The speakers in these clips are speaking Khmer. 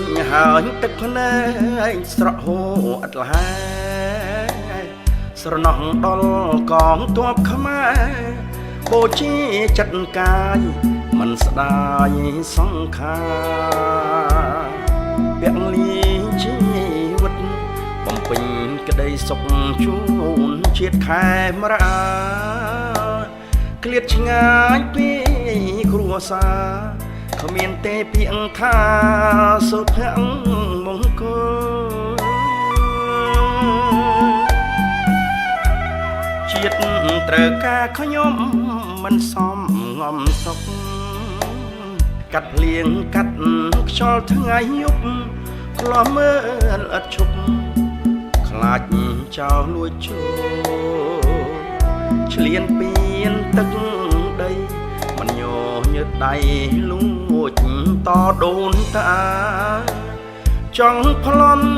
ញហើយទឹកភ្នែកស្រក់ហូរអត់លហើយស្រណោះដល់កងទ័ពខ្មែរបូជាចិត្តកាយមិនស្ដាយសង្ខារពលីជីវិតបំពេញក្តីសុខជូនជាតិខែមរាឃ្លាតឆ្ងាយពីគ្រួសារគ្មានទេពាក្យថាសុភមង្គលជាតិត្រូវការខ្ញុំមិនសមងំសុខកាត់លៀងកាត់ខ្យល់ថ្ងៃយប់ក្លោះមើលអត់ឈប់ខ្លាចចោលលួចចូលឆ្លៀនពៀនទឹកដីមិនញញើតដៃលួចតដូនតាចង់ប្លន់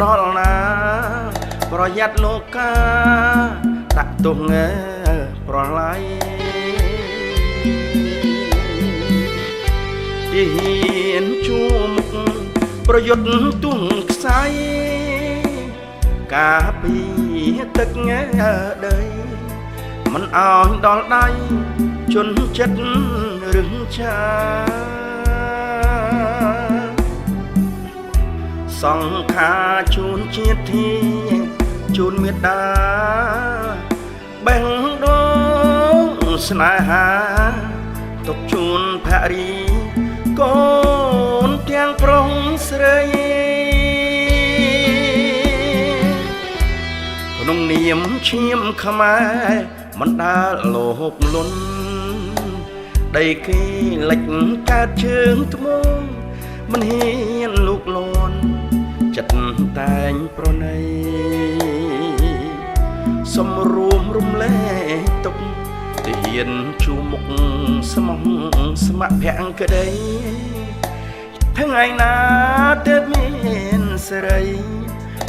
ដល់ណាប្រយ័ត្នលោកាដាក់ទងប្រឡ័យទីហ៊ានជួមុខប្រយុទ្ធទុំខ្សែការពីទឹកដីមិនអោយដល់ដៃជន់ចិត្តរឹងឆាសង្ខារជូនជាតិធីជូនមេត្តាបេះដូងស្នេហាទុកជូនភរីកូនទាំងប្រុសស្រីក្នុងនាមឈាមខ្មែរមិនដើរលោភលន់ដីគេលិចកើតជើងថ្មងមិនហ៊ានលូកលាន់ចិត្តតែងប្រណីសំរួមរំលែកទុកទាហានជួមុខស្មោះស្ម័គ្រភក្តីថ្ងៃណាទើបមានសេរី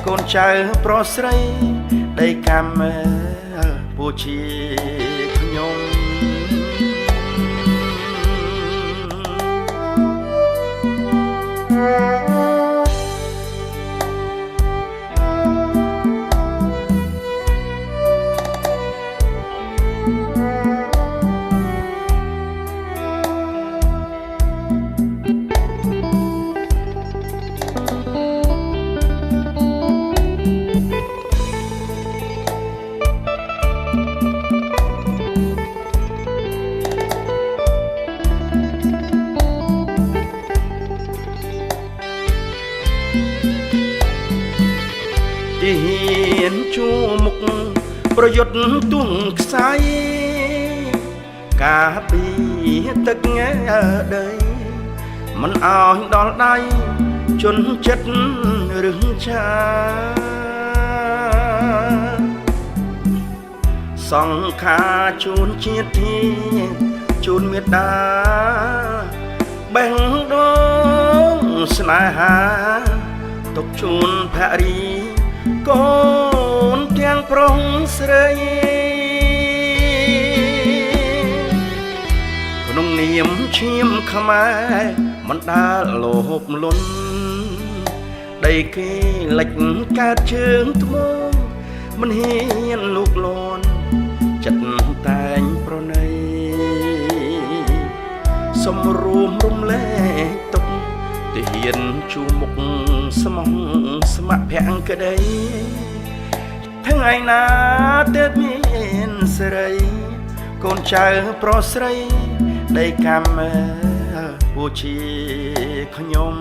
កូនចៅប្រុសស្រីដីកម្មពូជាខ្ញុំ ទាហានជួមុខប្រយុទ្ធទុំខ្សែការពីទឹកដីមិនអោយដល់ដៃជន់ចិត្តរឹងឆាសង្ខារជូនជាតិធីជូនមេត្តាបេះដូងស្នេហាទុកជូនភរីកូនទាំងប្រុសស្រីក្នុងនាមឈាមខ្មែរមិនដើរលោភលន់ដីគេលិចកើតជើងថ្មងមិនហ៊ានលូកលាន់ចិត្តតែងប្រណីសំរួមរំលែកទុកទាហានជួមុខស្មោះស្ម័គ្រភក្តីថ្ងៃណាទើបមានសេរីកូនចៅប្រុសស្រីដីកម្មពូជាខ្ញុំ